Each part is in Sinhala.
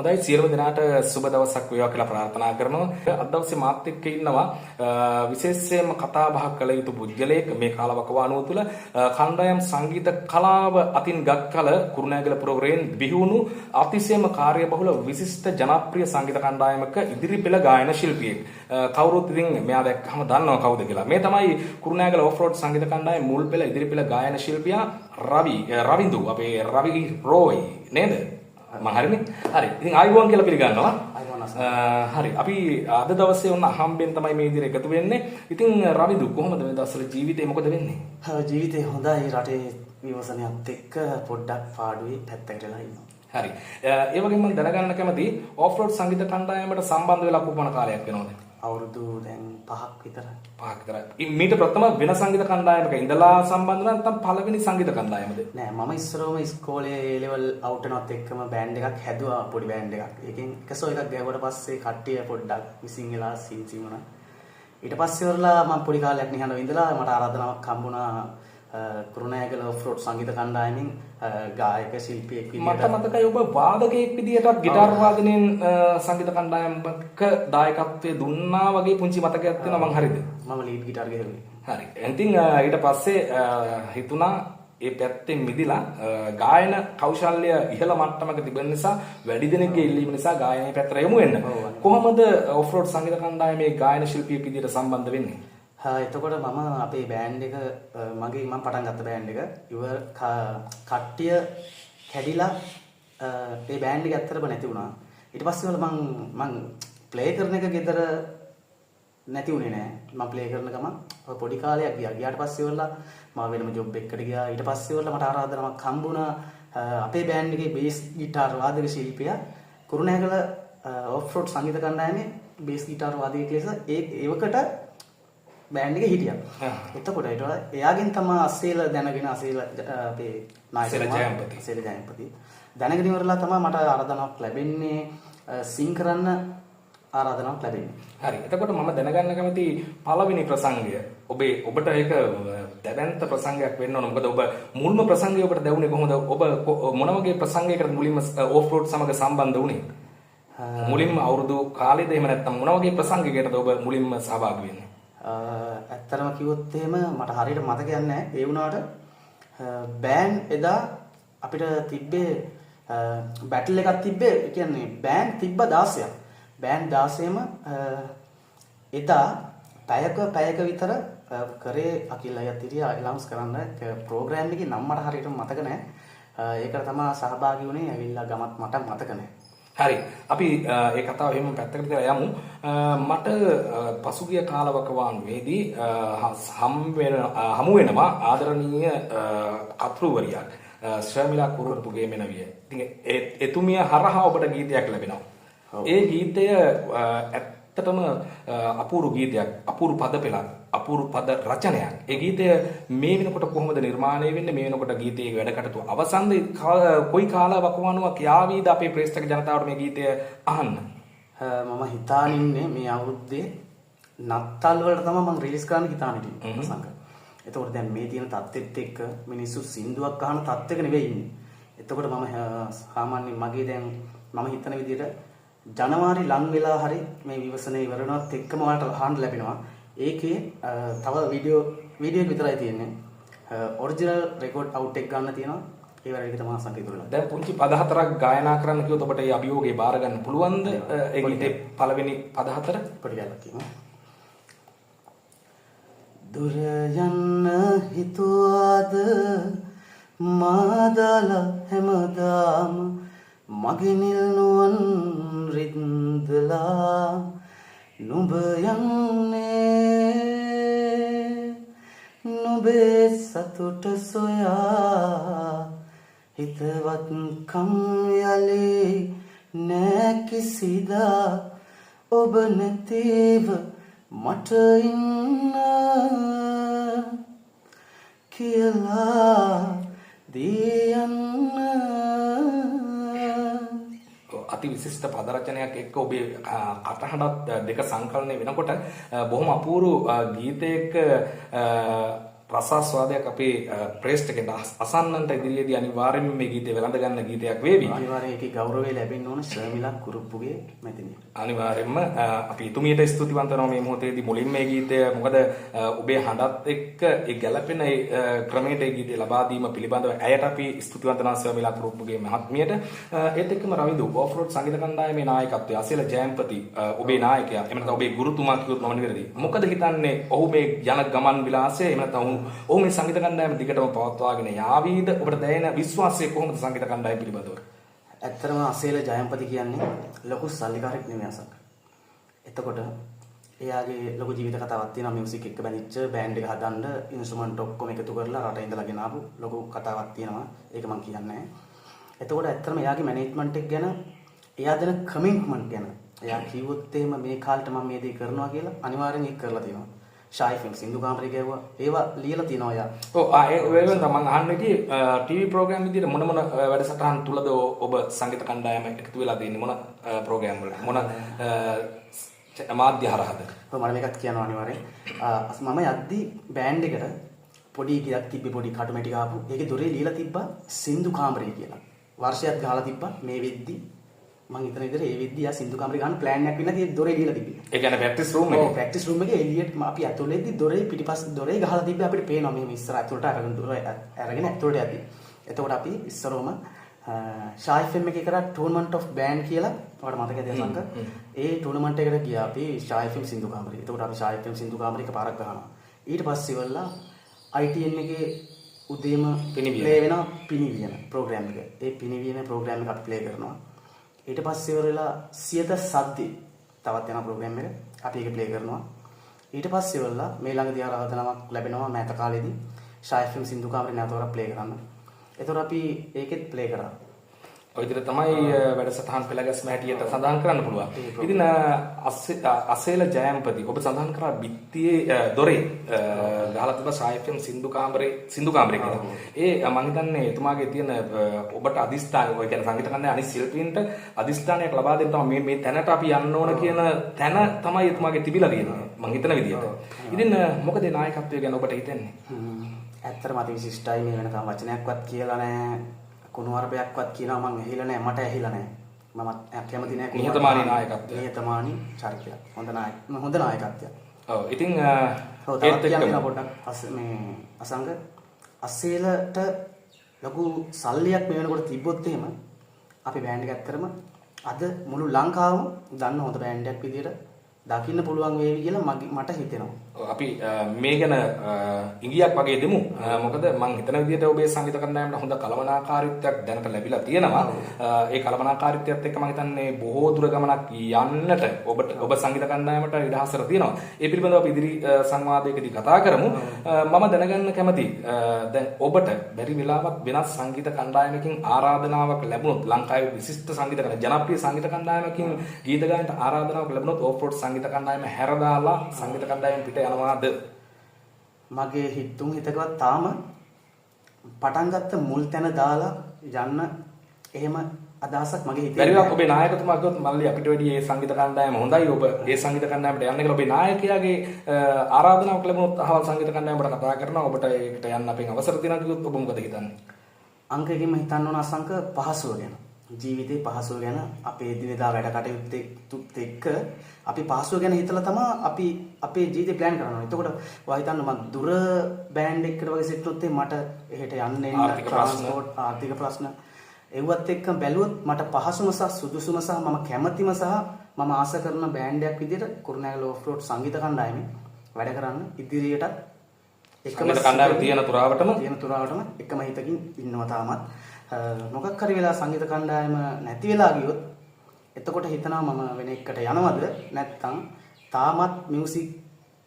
හොඳයි සියලුම දෙනාට සුබ දවසක් වේවා කියලා ප්‍රාර්ථනා කරනවා. අද දවසේ මාත් එක්ක ඉන්නවා විශේෂයෙන්ම කතා බහ කළ යුතු පුද්ගලයෙක් මේ කාලවකවානුව තුළ කණ්ඩායම් සංගීත කලාව අතින් ගත්කල කුරුණෑගල පුරවරයෙන් බිහිවුණු අතිශයම කාර්යබහුල විශිෂ්ට ජනප්‍රිය සංගීත කණ්ඩායමක ඉදිරි පෙළ ගායන ශිල්පියෙක්. කවුරුත් ඉතින් මෙයා දැක්කම දන්නවා කවුද කියලා. මේ තමයි කුරුණෑගල ඔෆ් රෝඩ් සංගීත කණ්ඩායම මුල් පෙළ ඉදිරි පෙළ ගායන ශිල්පියා රවිඳු අපේ රවි රෝයි නේද? මම හරිනේ. හරි. ඉතින් ආයුබෝවන් කියලා පිළිගන්නවා. හරි. අපි අද දවසේ වුණ අහම්බෙන් තමයි මේ විදිහට එකතු වෙන්නේ. ඉතින් රවිදු කොහොමද මේ දවස්වල ජීවිතේ මොකද වෙන්නේ? ජීවිතේ හොඳයි රටේ විවසනයත් එක්ක පොඩ්ඩක් පාඩුවේ පැත්තකට වෙලා ඉන්නවා. හරි. ඒ වගේම මම දැනගන්න කැමතියි ඔෆ් රෝඩ් සංගීත කණ්ඩායමට සම්බන්ධ වෙලා කොපමණ කාලයක් වෙනවද? අවුරුදු දැන් 5ක් විතර. 5ක් විතර. මීට ප්‍රථම වෙන සංගීත කණ්ඩායමක ඉඳලා සම්බන්ධ වුණා නැත්නම් පළවෙනි සංගීත කණ්ඩායමද? නෑ මම ඉස්සරවම ඉස්කෝලේ A level out වෙනවත් එක්කම බෑන්ඩ් එකක් හැදුවා පොඩි බෑන්ඩ් එකක්. ඒකෙන් එකසෝ එකක් ගැහුවට පස්සේ කට්ටිය පොඩ්ඩක් මිසින් වෙලා සින්සි වුණා. ඊට පස්සේ වරලා මම පොඩි කාලයක් නිහඬව ඉඳලා මට ආරාධනාවක් හම්බුණා කුරුණෑගල ඔෆ් රෝඩ් සංගීත කණ්ඩායමෙන් ගායක ශිල්පියෙක් විදියට. මට මතකයි ඔබ වාදකයෙක් විදියටත් গিitar වාදනයෙන් සංගීත කණ්ඩායමක දායකත්වයේ දුන්නා වගේ පුංචි මතකයක් තියෙනවා මං හරිද? මම ලීඩ් গিitar ගැහුවේ. හරි. ඉතින් ඊට පස්සේ හිතුණා ඒ පැත්තෙන් මිදිලා ගායන කෞශල්‍ය ඉහළ මට්ටමක තිබෙන නිසා වැඩි දෙනෙක්ගේ ඉල්ලීම නිසා ගායනයේ පැත්තට යමු වෙන්න. කොහොමද ඔෆ් රෝඩ් සංගීත කණ්ඩායමේ ගායන ශිල්පියෙක් විදියට සම්බන්ධ වෙන්නේ? එතකොට මම අපේ බෑන්ඩ් එක මම පටන් ගත්ත බෑන්ඩ් එක ඉවර කට්ටිය කැඩිලා ඒ බෑන්ඩ් එක ඇත්තටම නැති වුණා. ඊට පස්සේ වල මම ප්ලේ කරන එක ගෙදර නැති වුණේ නෑ. මම ප්ලේ කරන ගමන් පොඩි කාලයක් ගියා. ගියාට පස්සේ වල මම වෙනම ජොබ් එකකට ගියා. ඊට පස්සේ වල මට ආරාධනාවක් හම්බුණා අපේ බෑන්ඩ් එකේ බේස් গিitar වාදක ශිල්පියා කුරුණෑගල ඔෆ් රෝඩ් සංගීත කණ්ඩායමේ බේස් গিitar වාදකයෙක් ලෙස ඒවකට බෑන්ඩ් එකේ හිටියා. එතකොට එයාගෙන් තමයි අසේල දැනගෙන අසේල අපේ නායක අසේල ජයන්පති දැනගෙන ඉවරලා තමයි මට ආරාධනාවක් ලැබෙන්නේ සිං කරන්න ආරාධනාවක් ලැබෙන්නේ. හරි. එතකොට මම දැනගන්න කැමති පළවෙනි ප්‍රසංගය ඔබට ඒක දැවැන්ත ප්‍රසංගයක් වෙන්න ඕන. මොකද ඔබ මුල්ම ප්‍රසංගය ඔබට දැවුනේ කොහොමද? ඔබ මොන වගේ ප්‍රසංගයකට මුලින්ම ඔෆ් රෝඩ් සමග සම්බන්ධ වුණේ? මුලින්ම අවුරුදු කාලෙද එහෙම නැත්නම් මොන වගේ ප්‍රසංගයකටද ඔබ මුලින්ම සහභාගී වෙන්නේ? ඇත්තටම කිව්වොත් එහෙම මට හරියට මතකයක් නැහැ. ඒ වුණාට බෑන්ඩ් එදා අපිට තිබ්බේ බැටල් එකක් තිබ්බේ. ඒ කියන්නේ බෑන්ඩ් තිබ්බ 16ක්. බෑන්ඩ් 16ම එදා පැයක විතර කරේ අකිල අයත් ඉරියා අලවුන්ස් කරන්න ප්‍රෝග්‍රෑම් එකේ නම් මට හරියට මතක නැහැ. ඒකට තමයි සහභාගී වුණේ. ඇවිල්ලා ගමත් මට මතක නැහැ. හරි. අපි ඒ කතාව එහෙම පැත්තකට දාලා යමු. මට පසුගිය කාලවකවානුවේදී හමු වෙනවා ආදරණීය කතෘවරියක් ශ්‍රමිලා කුරුතුගේ මෙනවිය. ඉතින් එතුමිය හරහා ඔබට ගීතයක් ලැබෙනවා. ඒ ගීතය ඇත්තටම අපූර්ව ගීතයක්, අපූර්ව පද පෙළක්, අපූර්ව පද රචනයක්. ඒ ගීතය මේ වෙනකොට කොහොමද නිර්මාණය වෙන්නේ? මේ වෙනකොට ගීතයේ වැඩ කටයුතු අවසන්ද? කොයි කාලවකවානුවක් යාවීද අපේ ප්‍රේක්ෂක ජනතාවට මේ ගීතය අහන්න? මම හිතාන ඉන්නේ මේ අවුරුද්දේ නත්තල් වලට තමයි මම රිලීස් කරන්න හිතාන ඉන්නේ සංක. එතකොට දැන් මේ තියෙන තත්ත්වෙත් එක්ක මිනිස්සු සින්දුවක් අහන තත්ත්වයක නෙවෙයි ඉන්නේ. එතකොට මම සාමාන්‍යයෙන් මගේ දැන් මම හිතන විදිහට ජනවාරි ලං වෙලා හරි මේ විවසනේ ඉවර වෙනවත් එක්කම ඔයාලට අහන්න ලැබෙනවා. ඒකේ තව වීඩියෝ විතරයි තියෙන්නේ. ඔරිජිනල් රෙකෝඩ් අවුට් එක ගන්න තියෙනවා. ඒ වගේ තමයි සංකේත වෙලා. දැන් පුංචි පද හතරක් ගායනා කරන්න කිව්වොත් ඔබට ඒ අභියෝගේ බාර ගන්න පුළුවන්ද? ඒ ගීතේ පළවෙනි පද හතර පොඩි ගානක් කියමු. දුර යන්න හිතුවාද මාදලා හැමදාම මගේ නිල් නුවන් රිද්දලා නුඹ යන්නේ නුඹේ සතුට සොයා හිතවත්කම් යලි නෑ කිසිදා ඔබ නැතිව මට ඉන්න කියලා දියන්න. අති විශිෂ්ට පද රචනයක් එක්ක ඔබේ කටහඬත් දෙක සංකලනය වෙනකොට බොහොම අපූර්ව ගීතයක රසාස්වාදයක් අපේ ප්‍රේක්ෂකයන්ට අසන්නන්ට ඉදිරියේදී අනිවාර්යයෙන්ම මේ ගීතය වැළඳ ගන්න ගීතයක් වේවි. අනිවාර්යයෙන් ඒකේ ගෞරවය ලැබෙන්න ඕන ශර්මිලා කුරුප්පුගේ මැතිණිය. අනිවාර්යයෙන්ම අපි ඉතුමියට ස්තුතිවන්ත වෙනවා මේ මොහොතේදී. මුලින්ම මේ ගීතය මොකද ඔබේ හඬත් එක්ක ඒ ගැළපෙන ඒ ක්‍රමයට ඒ ගීතය ලබා දීම පිළිබඳව ඇයට අපි ස්තුතිවන්ත වෙනවා ශර්මිලා කුරුප්පුගේ මහත්මියට. ඒත් එක්කම රවිදු ඕෆ්රෝඩ් සංගීත කණ්ඩායමේ නායකත්වය අසේල ජයන්පති ඔබේ නායකයා එහෙම නැත්නම් ඔබේ ගුරුතුමා කිව්වොත් මම නිවැරදි. මොකද හිතන්නේ ඔහු මේ යන ගමන් විලාසය එහෙම නැත්නම් ඔහු මේ සංගීත කණ්ඩායම දිගටම පවත්වාගෙන යාවීද? ඔබට දැනෙන විශ්වාසය කොහොමද සංගීත කණ්ඩායම පිළිබඳව? ඇත්තටම අසේල ජයන්පති කියන්නේ ලොකු සල්ලිකාරයෙක් නෙමෙයි අසක්. එතකොට එයාගේ ලොකු ජීවිත කතාවක් තියෙනවා මියුසික් එක්ක බැඳිච්ච බෑන්ඩ් එක හදන්න ඉන්ස්ට්‍රුමන්ට් ඔක්කොම එකතු කරලා රට ඉඳලා ගෙන ආපු ලොකු කතාවක් තියෙනවා. ඒක මම කියන්නේ නැහැ. එතකොට ඇත්තටම එයාගේ මැනේජ්මන්ට් එක ගැන එයා දෙන කමිට්මන්ට් ගැන එයා කිව්වොත් එහෙම මේ කාලේට මම මේ දේ කරනවා කියලා අනිවාර්යෙන් ඒක කරලා තියෙනවා. ෂායි ෆිල්ම් සින්දු කාමරේ ගැව්වා ඒවා ලියලා තියෙනවා එයා. ඔව් ඒ වෙලාවෙන් මම අහන්නේ ටීවී ප්‍රෝග්‍රෑම් විදිහට මොන වැඩසටහන් තුලද ඔබ සංගීත කණ්ඩායම එකතු වෙලා තියෙන්නේ මොන ප්‍රෝග්‍රෑම් වලට මොන මාධ්‍ය හරහාද? ඔව් මම මේකත් කියනවා අනිවාර්යෙන්. මම යද්දි බෑන්ඩ් එකට පොඩි ගියක් තිබ්බේ පොඩි කටුමැටි ගාපු. ඒකේ දොරේ ලියලා තිබ්බා සින්දු කාමරේ කියලා. වර්ෂයක් ගහලා තිබ්බා මේ වෙද්දි මම හිතන විදිහට ඒ වෙද්දි ආ සින්දු කාමරේ ගන්න ප්ලෑන් එකක් වෙන්න තියෙද්දි දොරේ ලියලා තිබ්බේ. ඒ කියන්නේ ප්‍රැක්ටිස් රූම් එකේ. ඔව් ප්‍රැක්ටිස් රූම් එකේ එළියට අපි ඇතුළේදී දොරේ පිටිපස්ස දොරේ ගහලා තිබ්බේ අපිට පේනවා මෙහෙම ඉස්සර ඇතුළට අරගෙන දොර අරගෙන ඇතුළට යද්දි. එතකොට අපි ඉස්සරවම ෂායි ෆිල්ම් එකේ කරා ටූර්නමන්ට් ඔෆ් බෑන්ඩ් කියලා ඔයාලට මතකද සංක? ඒ ටූර්නමන්ට් එකට ගියා අපි ෂායි ෆිල්ම් සින්දු කාමරේ. එතකොට අපි ෂායි ෆිල්ම් සින්දු කාමරේ එකපාරක් ගහනවා. ඊට පස්සේ ඉවරලා ITN එකේ උදේම ප්ලේ වෙන පිනිවියන ප්‍රෝග්‍රෑම් එක. ඒ පිනිවියන ප්‍රෝග්‍රෑම් එක අපි ප්ලේ කරනවා. ඊට පස්සේ ඉවරලා සියත සද්දි තවත් යන ප්‍රෝග්‍රෑම් එක අපි ඒක ප්ලේ කරනවා. ඊට පස්සේ ඉවරලා මේ ළඟදී ආරාධනාවක් ලැබෙනවා මෑත කාලේදී ෂායි ෆිල්ම් සින්දු කාමරේ නැවතවරක් ප්ලේ කරන්න. එතකොට අපි ඒකෙත් ප්ලේ කරා. ඔය විදිහට තමයි වැඩසටහන් පෙළගැස්ම හැටියට සඳහන් කරන්න පුළුවන්. ඉතින් අසේල ජයන්පති ඔබ සඳහන් කරා බිත්තියේ දොරේ ගහලා තිබ්බ ෂායි ෆිල්ම් සින්දු කාමරේ කියලා. ඒ මම හිතන්නේ එතුමාගේ තියෙන ඔබට අදිස්ථානය ඔය කියන්නේ සංගීත කණ්ඩායම අනිත් ශිල්පීන්ට අදිස්ථානයක් ලබා දෙන්න තමයි මේ තැනට අපි යන්න ඕන කියන තැන තමයි එතුමාගේ තිබිලා තියෙන්නේ. මම හිතන විදිහට. ඉතින් මොකද ඒ නායකත්වය ගැන ඔබට හිතෙන්නේ? ඇත්තටම අති විශිෂ්ටයි මේ වෙනකම් වචනයක්වත් කියලා නැහැ. කුණුවarpයක්වත් කියනවා මම ඇහිලා නැහැ මට ඇහිලා නැහැ මම කැමති නැහැ නිහතමානී නායකත්වය නිහතමානී චරිතයක් හොඳ නායකත්වයක්. ඔව් ඉතින් ඒත් එක්කම පොඩ්ඩක් මේ අසංග අසේලට ලොකු සල්ලියක් මේ වෙනකොට තිබ්බොත් එහෙම අපි බෑන්ඩ් එක ඇත්තරම අද මුළු ලංකාවම දන්න හොඳ බෑන්ඩ් එකක් විදියට දකින්න පුළුවන් වේවි කියලා මට හිතෙනවා. අපි මේ ගැන ඉඟියක් වගේ දෙමු. මොකද මම හිතන විදිහට ඔබේ සංගීත කණ්ඩායමට හොඳ කළමනාකාරීත්වයක් දැනට ලැබිලා තියෙනවා. ඒ කළමනාකාරීත්වයත් එක්ක මම හිතන්නේ බොහෝ දුර ගමනක් යන්නට ඔබ සංගීත කණ්ඩායමට ඉඩහසර තියෙනවා. ඒ පිළිබඳව අපි ඉදිරි සංවාදයකදී කතා කරමු. මම දැනගන්න කැමතියි. දැන් ඔබට බැරි වෙලාවක් වෙනස් සංගීත කණ්ඩායමකින් ආරාධනාවක් ලැබුණොත් ලංකාවේ විශිෂ්ට සංගීත ජනප්‍රිය සංගීත කණ්ඩායමකින් ගීත ගායනට ආරාධනාවක් ලැබුණොත් ඕෆ්රෝඩ් සංගීත කණ්ඩායම හැරදාලා සංගීත කණ්ඩායම පිට යනවාද? මගේ හිතුම් හිතකවත් තාම පටන් ගත්ත මුල් තැන දාලා යන්න එහෙම අදහසක් මගේ හිතේ. බැරිවක් ඔබේ නායකතුමා කිව්වොත් මල්ලි අපිට වැඩි මේ සංගීත කණ්ඩායම හොඳයි ඔබ ඒ සංගීත කණ්ඩායමට යන්න කියලා ඔබේ නායකයාගේ ආරාධනාවක් ලැබුණොත් අහවල් සංගීත කණ්ඩායමකට කතා කරනවා ඔබට ඒකට යන්න අපෙන් අවසර දෙනවා කිව්වොත් ඔබ මොකද හිතන්නේ? අංකකින්ම හිතන්න ඕන අසංක පහසුව ගැන. ජීවිතේ පහසුව ගැන අපේ එදිනෙදා වැඩ කටයුත්තත් එක්ක අපි පහසුව ගැන හිතලා තමයි අපි අපේ ජීවිතේ ප්ලෑන් කරනවා. එතකොට ඔයා හිතන්න මම දුර බෑන්ඩ් එකකට වගේ සෙට් වුණොත් මට එහෙට යන්න එන්න ට්‍රාන්ස්පෝර්ට් ආර්ථික ප්‍රශ්න ඒවත් එක්ක බැලුවොත් මට පහසුම සහ සුදුසුම සහ මම කැමැතිම සහ මම ආස කරන බෑන්ඩ් එකක් විදිහට කුරුණෑගල ඕෆ්රෝඩ් සංගීත කණ්ඩායමේ වැඩ කරන්න ඉදිරියටත් එකම කණ්ඩායම තියෙන තුරාවටම එකම හිතකින් ඉන්නවා තාමත්. මොකක් හරි වෙලා සංගීත කණ්ඩායම නැති වෙලා ගියොත් එතකොට හිතනවා මම වෙන එකකට යනවද නැත්නම් තාමත් මියුසික්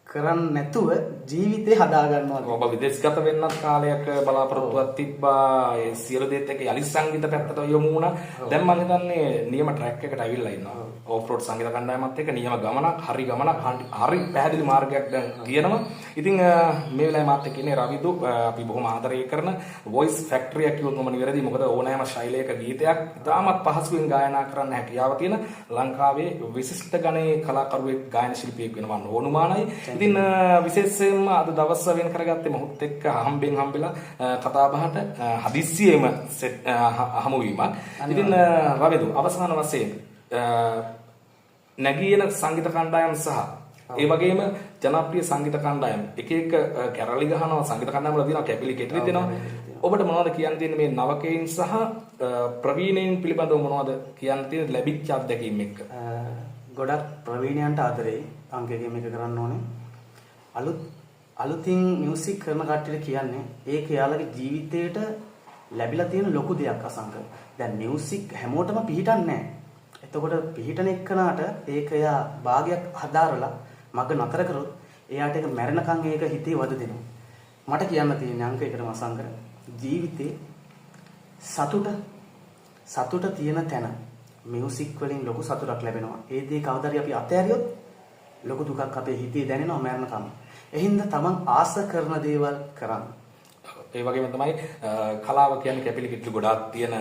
කරන්නේ නැතුව ජීවිතේ හදා ගන්නවද? ඔබ විදේශගත වෙන්නත් කාලයක බලාපොරොත්තුවක් තිබ්බා. ඒ සියලු දේත් එක්ක යලි සංගීත පැත්තට යොමු වුණා. දැන් මම හිතන්නේ නියම ට්‍රැක් එකට ඇවිල්ලා ඉන්නවා. ඕෆ්රෝඩ් සංගීත කණ්ඩායමත් එක්ක නියම ගමනක්, හරි ගමනක්, හරි පැහැදිලි මාර්ගයක් දැන් තියෙනවා. ඉතින් මේ වෙලාවේ මාත් එක්ක ඉන්නේ රවිදු. අපි බොහොම ආදරය කරන වොයිස් ෆැක්ටරි එක කිව්වොත් මම නිවැරදි. මොකද ඕනෑම ශෛලයක ගීතයක් ඉතාමත් පහසුවෙන් ගායනා කරන්න හැකියාව තියෙන ලංකාවේ විශිෂ්ට ගණයේ කලාකරුවෙක්, ගායන ශිල්පියෙක් වෙනවා ඕනුමානයි. ඉතින් විශේෂයෙන්ම අද දවස් වෙන කරගත්තේ මොහොත් එක්ක හම්බෙලා කතා බහට හදිස්සියෙම හමු වීමක්. ඉතින් රවිදු අවසාන වශයෙන් නැගියන සංගීත කණ්ඩායම් සහ ඒ වගේම ජනප්‍රිය සංගීත කණ්ඩායම් එක කැරලි ගහනවා සංගීත කණ්ඩායම් වල දිනවා කැපිලි කෙටලි දෙනවා. ඔබට මොනවද කියන්න තියෙන්නේ මේ නවකයින් සහ ප්‍රවීණයින් පිළිබඳව මොනවද කියන්න තියෙන්නේ ලැබිච්ච අත්දැකීම් එක්ක? ගොඩක් ප්‍රවීණයන්ට ආදරේ අංකයේ මේක කරන්න ඕනේ. අලුතින් මියුසික් කරන කට්ටියට කියන්නේ ඒක යාළගේ ජීවිතේට ලැබිලා තියෙන ලොකු දෙයක් අසංක. දැන් මියුසික් හැමෝටම පිහිටන්නේ නැහැ. එතකොට පිහිටන එක්කනට ඒක එයා භාගයක් හදාරලා මග නතර කරොත් එයාට ඒක මැරෙනකන් ඒක හිතේ වද දෙනවා. මට කියන්න තියෙන්නේ අංක එකටම අසංක ජීවිතේ සතුට තියෙන තැන මියුසික් වලින් ලොකු සතුටක් ලැබෙනවා. ඒ දේ කවදාරි අපි අතහැරියොත් ලොකු දුකක් අපේ හිතේ දැනෙනවා මරණකම්. එහෙනම් තමන් ආස කරන දේවල් කරන්න. ඒ වගේම තමයි කලාව කියන්නේ කැපිලි කෙටලි ගොඩාක් තියෙන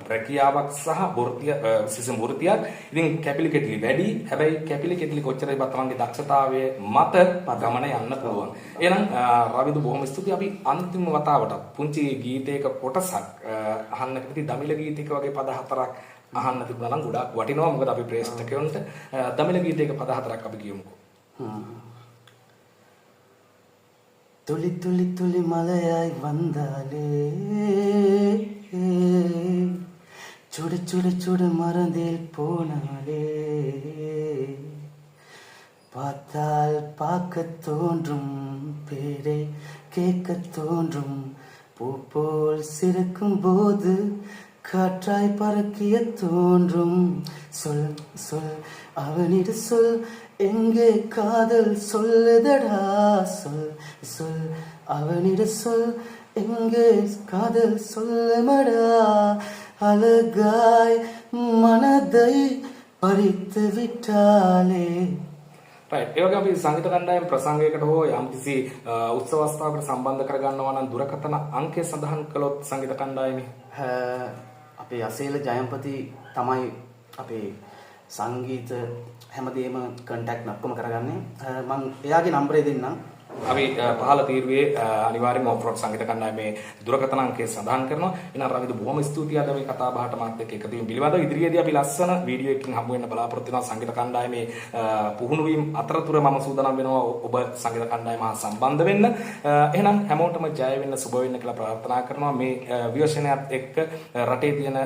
ප්‍රක්‍රියාවක් සහ විශේෂ වෘත්තියක්. ඉතින් කැපිලි කෙටලි වැඩි. හැබැයි කැපිලි කෙටලි කොච්චරයි තමන්ගේ දක්ෂතාවයේ මත ගමන යන්න පුළුවන්. එහෙනම් රවිදු බොහොම ස්තුතියි. අපි අන්තිම වතාවට පුංචි ගීතයක කොටසක් අහන්න කැමති දමිළ ගීතයක වගේ පද හතරක් අහන්න තිබුණා නම් ගොඩාක් වටිනවා. මොකද අපි ප්‍රේක්ෂකයන්ට දමිළ ගීතයක පද හතරක් අපි කියමුකෝ. තුලි තුලි තුලි මලයයි වන්දාලේ චුඩ චුඩ චුඩ මරදෙල් போனாலே பார்த்தால் பார்க்க தோன்றும் பேரை கேட்க தோன்றும் பூ போல் சிரிக்கும் போது காற்றாய் பறக்கிய தோன்றும் சொல் சொல் அவனிட சொல் எங்கே காதல் சொல்லுதடா சொல் சொல் அவனிட சொல் எங்கே காதல் சொல்லுமடா அழகாய் மனதை பறித்து விட்டாலே. රයිට්. ඒ වගේ අපි සංගීත කණ්ඩායම් ප්‍රසංගයකට හෝ යම්කිසි උත්සව අවස්ථාවකට සම්බන්ධ කරගන්නවා නම් දුරකථන අංකය සඳහන් කළොත් සංගීත කණ්ඩායමේ අපේ අසේල ජයම්පති තමයි අපේ සංගීත හැමදේම කන්ටැක්ට් ඔක්කොම කරගන්නේ. මම එයාගේ නම්බරේ දෙන්නම්. අපි පහළ තීරුවේ අනිවාර්යයෙන්ම ඔෆ්රෝඩ් සංගීත කණ්ඩායමේ දුරකථන අංකය සඳහන් කරනවා. එහෙනම් රවිදු බොහොම ස්තුතියි අද මේ කතා බහට මාත් එක්ක එකතු වීම පිළිබඳව. ඉදිරියේදී අපි ලස්සන වීඩියෝ එකකින් හමු වෙන්න බලාපොරොත්තු වෙනවා. සංගීත කණ්ඩායමේ පුහුණු වීම අතරතුර මම සූදානම් වෙනවා ඔබ සංගීත කණ්ඩායම හා සම්බන්ධ වෙන්න. එහෙනම් හැමෝටම ජය වෙන්න සුබ වෙන්න කියලා ප්‍රාර්ථනා කරනවා. මේ විවේචනයත් එක්ක රටේ තියෙන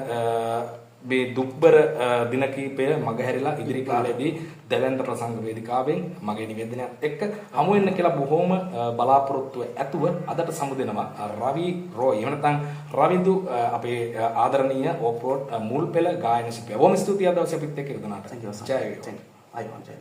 මේ දුක්බර දින කීපය මගහැරිලා ඉදිරි කාලයේදී දැවැන්ත ප්‍රසංග වේදිකාවෙන් මගේ නිවේදනයත් එක්ක හමු වෙන්න කියලා බොහොම බලාපොරොත්තුව ඇතුව අදට සමුදෙනවා රවි රෝයි. එහෙම නැත්නම් රවිදු අපේ ආදරණීය ඕප්‍රෝඩ් මුල් පෙළ ගායන ශිල්පියා. බොහොම ස්තුතියි අද දවසේ අපිත් එක්ක ඉඳනාට. ජය වේවා. අයිබෝන් ජය.